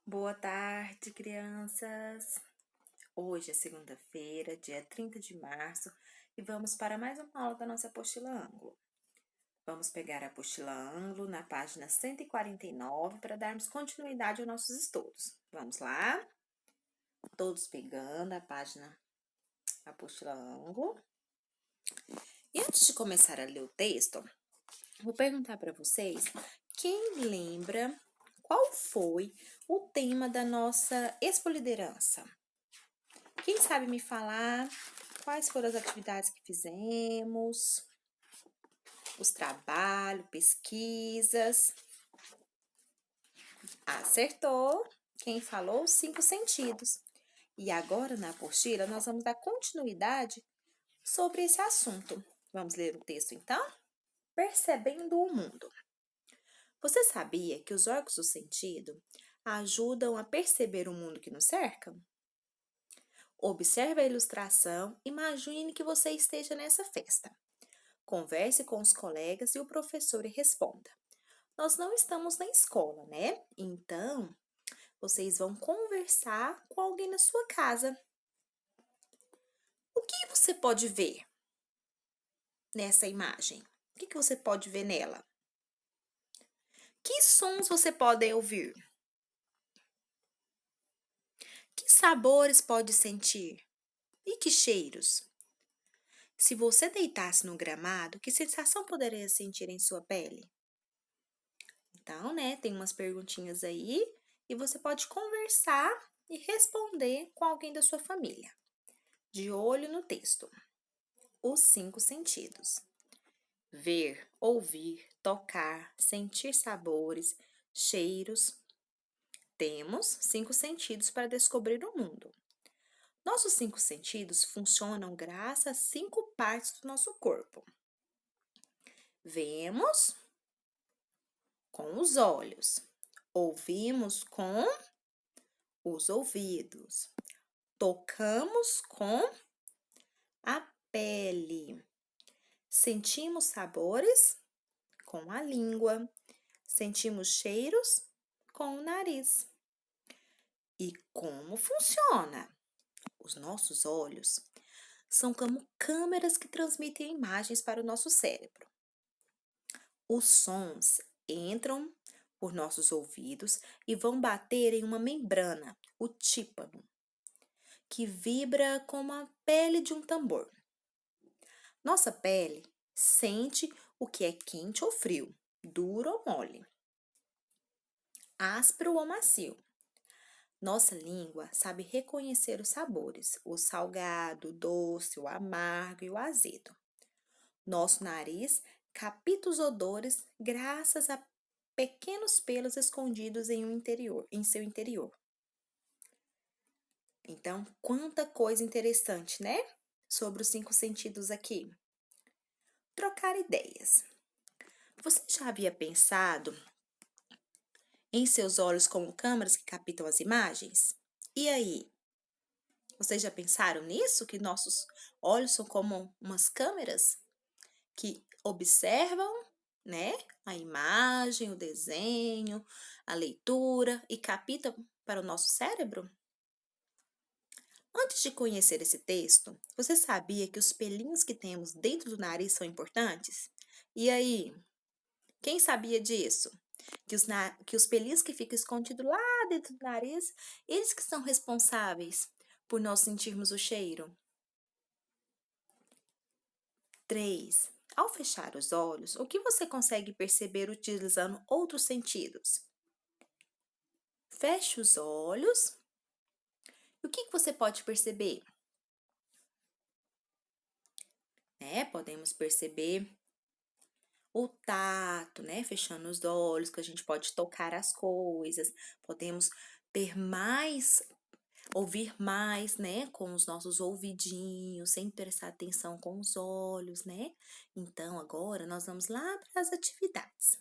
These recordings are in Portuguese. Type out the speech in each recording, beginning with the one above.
Boa tarde, crianças! Hoje é segunda-feira, dia 30 de março, e vamos para mais uma aula da nossa apostila Ângulo. Vamos pegar a apostila Ângulo na página 149 para darmos continuidade aos nossos estudos. Vamos lá? Todos pegando a página apostila Ângulo. E antes de começar a ler o texto, vou perguntar para vocês quem lembra qual foi o tema da nossa expoliderança. Quem sabe me falar quais foram as atividades que fizemos, os trabalhos, pesquisas? Acertou! Quem falou? Os 5 sentidos. E agora, na apostila, nós vamos dar continuidade sobre esse assunto. Vamos ler o texto, então? Percebendo o mundo. Você sabia que os órgãos do sentido ajudam a perceber o mundo que nos cerca? Observe a ilustração e imagine que você esteja nessa festa. Converse com os colegas e o professor e responda. Nós não estamos na escola, né? Então, vocês vão conversar com alguém na sua casa. O que você pode ver nessa imagem? O que você pode ver nela? Que sons você pode ouvir? Que sabores pode sentir? E que cheiros? Se você deitasse no gramado, que sensação poderia sentir em sua pele? Então, né, tem umas perguntinhas aí e você pode conversar e responder com alguém da sua família. De olho no texto. Os 5 sentidos: ver, ouvir, tocar, sentir sabores, cheiros. Temos 5 sentidos para descobrir o mundo. Nossos 5 sentidos funcionam graças a 5 partes do nosso corpo. Vemos com os olhos, ouvimos com os ouvidos, tocamos com a pele, sentimos sabores com a língua, sentimos cheiros com o nariz. E como funciona? Os nossos olhos são como câmeras que transmitem imagens para o nosso cérebro. Os sons entram por nossos ouvidos e vão bater em uma membrana, o tímpano, que vibra como a pele de um tambor. Nossa pele sente o que é quente ou frio, duro ou mole, áspero ou macio. Nossa língua sabe reconhecer os sabores, o salgado, o doce, o amargo e o azedo. Nosso nariz capta os odores graças a pequenos pelos escondidos em seu interior. Então, quanta coisa interessante, né? Sobre os 5 sentidos aqui. Trocar ideias. Você já havia pensado em seus olhos como câmeras que captam as imagens? E aí? Vocês já pensaram nisso? Que nossos olhos são como umas câmeras que observam, né, a imagem, o desenho, a leitura e captam para o nosso cérebro? Antes de conhecer esse texto, você sabia que os pelinhos que temos dentro do nariz são importantes? E aí, quem sabia disso? Que os pelinhos que ficam escondidos lá dentro do nariz, eles que são responsáveis por nós sentirmos o cheiro. 3. Ao fechar os olhos, o que você consegue perceber utilizando outros sentidos? Feche os olhos. E o que você pode perceber? Podemos perceber o tato, né? Fechando os olhos, que a gente pode tocar as coisas. Podemos ter mais, ouvir mais, né? Com os nossos ouvidinhos, sem prestar atenção com os olhos, né? Então, agora nós vamos lá para as atividades.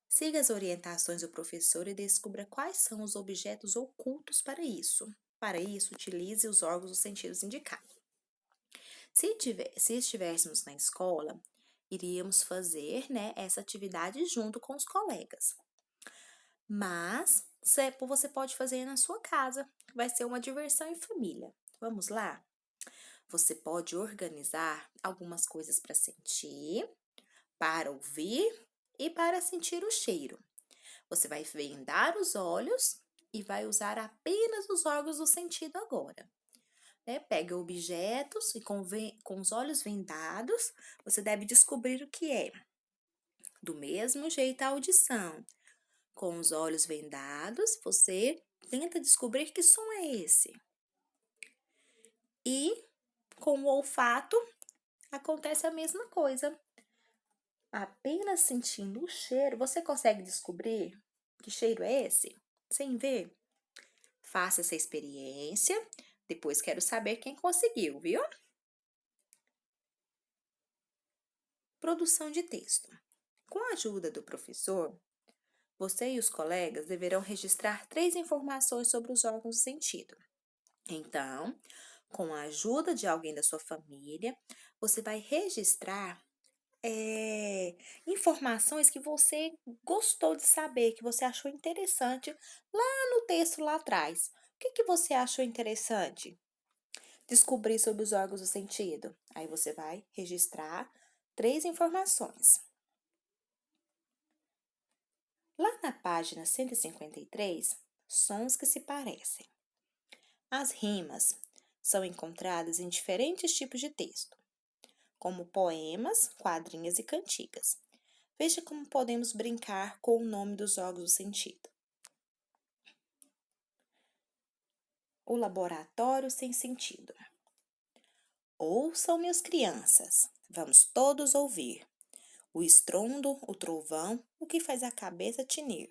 Siga as orientações do professor e descubra quais são os objetos ocultos para isso. Para isso, utilize os órgãos dos sentidos indicados. Se estivéssemos na escola, iríamos fazer, né, essa atividade junto com os colegas. Mas você pode fazer na sua casa, vai ser uma diversão em família. Vamos lá? Você pode organizar algumas coisas para sentir, para ouvir e para sentir o cheiro. Você vai vendar os olhos e vai usar apenas os órgãos do sentido agora. Pega objetos e com os olhos vendados, você deve descobrir o que é. Do mesmo jeito a audição. Com os olhos vendados, você tenta descobrir que som é esse. E com o olfato, acontece a mesma coisa. Apenas sentindo o cheiro, você consegue descobrir que cheiro é esse? Sem ver? Faça essa experiência. Depois quero saber quem conseguiu, viu? Produção de texto. Com a ajuda do professor, você e os colegas deverão registrar 3 informações sobre os órgãos do sentido. Então, com a ajuda de alguém da sua família, você vai registrar informações que você gostou de saber, que você achou interessante lá no texto lá atrás. O que você achou interessante? Descobrir sobre os órgãos do sentido. Aí você vai registrar 3 informações. Lá na página 153, sons que se parecem. As rimas são encontradas em diferentes tipos de texto, como poemas, quadrinhos e cantigas. Veja como podemos brincar com o nome dos órgãos do sentido. O laboratório sem sentido. Ouçam, meus crianças, vamos todos ouvir. O estrondo, o trovão, o que faz a cabeça tinir.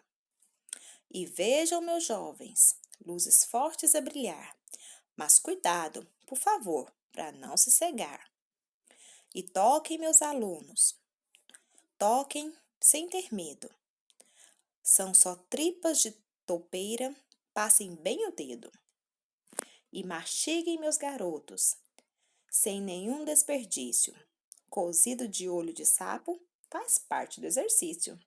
E vejam, meus jovens, luzes fortes a brilhar. Mas cuidado, por favor, para não se cegar. E toquem, meus alunos, toquem sem ter medo. São só tripas de toupeira, passem bem o dedo. E mastiguem, meus garotos, sem nenhum desperdício. Cozido de olho de sapo faz parte do exercício.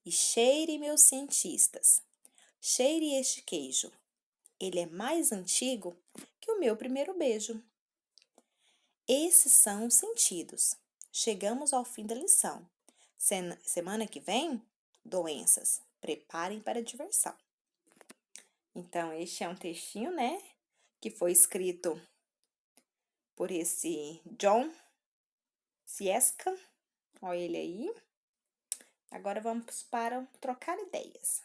E cheire, meus cientistas, cheire este queijo. Ele é mais antigo que o meu primeiro beijo. Esses são os sentidos. Chegamos ao fim da lição. Semana que vem, doenças. Preparem para a diversão. Então, este é um textinho, né? Que foi escrito por esse John Sieska. Olha ele aí. Agora vamos para o trocar ideias.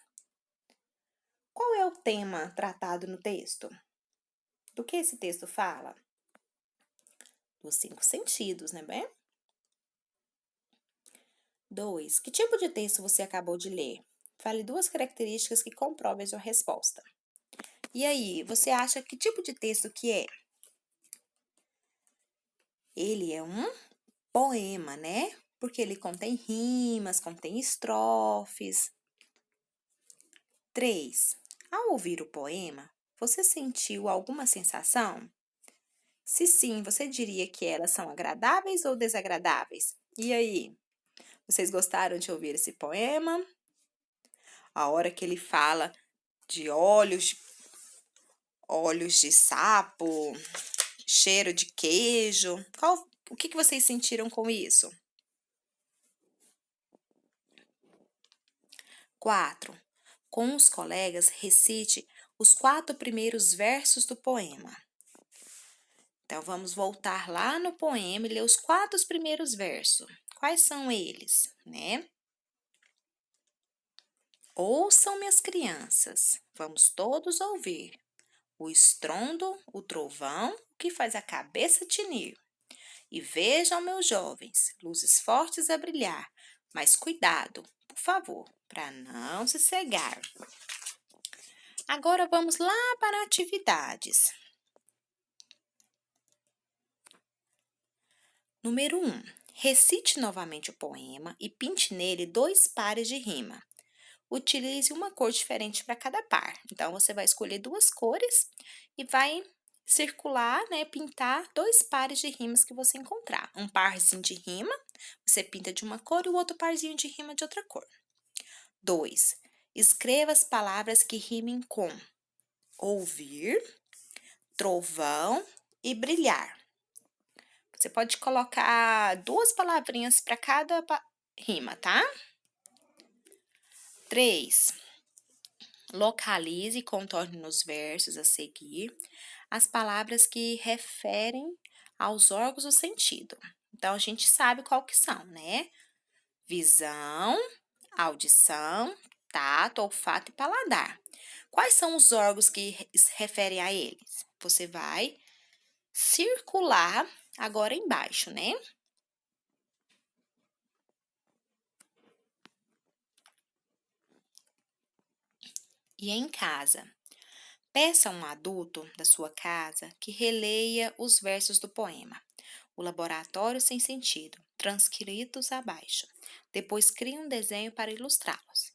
Qual é o tema tratado no texto? Do que esse texto fala? Dos 5 sentidos, né, bem? 2. Que tipo de texto você acabou de ler? Fale 2 características que comprovem a sua resposta. E aí, você acha que tipo de texto que é? Ele é um poema, né? Porque ele contém rimas, contém estrofes. 3. Ao ouvir o poema, você sentiu alguma sensação? Se sim, você diria que elas são agradáveis ou desagradáveis? E aí, vocês gostaram de ouvir esse poema? A hora que ele fala de olhos de sapo, cheiro de queijo. O que vocês sentiram com isso? 4. Com os colegas, recite os 4 primeiros versos do poema. Então, vamos voltar lá no poema e ler os 4 primeiros versos. Quais são eles, né? Ouçam, minhas crianças, vamos todos ouvir. O estrondo, o trovão, que faz a cabeça tinir. E vejam, meus jovens, luzes fortes a brilhar, mas cuidado, por favor, para não se cegar. Agora vamos lá para atividades. Número 1. Recite novamente o poema e pinte nele 2 pares de rima. Utilize uma cor diferente para cada par. Então, você vai escolher 2 cores e vai circular, né, pintar 2 pares de rimas que você encontrar. Um parzinho de rima, você pinta de uma cor e o outro parzinho de rima de outra cor. 2. Escreva as palavras que rimem com ouvir, trovão e brilhar. Você pode colocar 2 palavrinhas para cada rima, tá? 3. Localize e contorne nos versos a seguir as palavras que referem aos órgãos do sentido. Então, a gente sabe qual que são, né? Visão, audição, tato, olfato e paladar. Quais são os órgãos que referem a eles? Você vai circular agora embaixo, né? E em casa. Peça a um adulto da sua casa que releia os versos do poema, O Laboratório Sem Sentido, transcritos abaixo. Depois crie um desenho para ilustrá-los.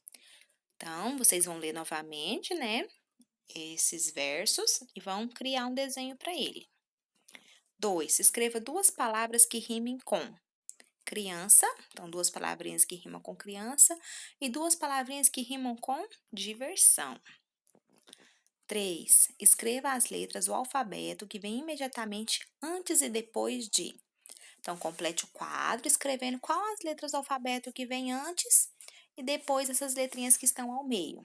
Então, vocês vão ler novamente, né, esses versos e vão criar um desenho para ele. 2. Escreva 2 palavras que rimem com criança, então 2 palavrinhas que rimam com criança e 2 palavrinhas que rimam com diversão. 3. Escreva as letras do alfabeto que vem imediatamente antes e depois de. Então, complete o quadro escrevendo qual as letras do alfabeto que vem antes e depois essas letrinhas que estão ao meio.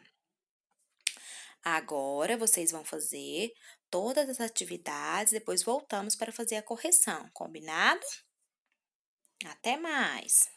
Agora, vocês vão fazer todas as atividades, depois voltamos para fazer a correção, combinado? Até mais!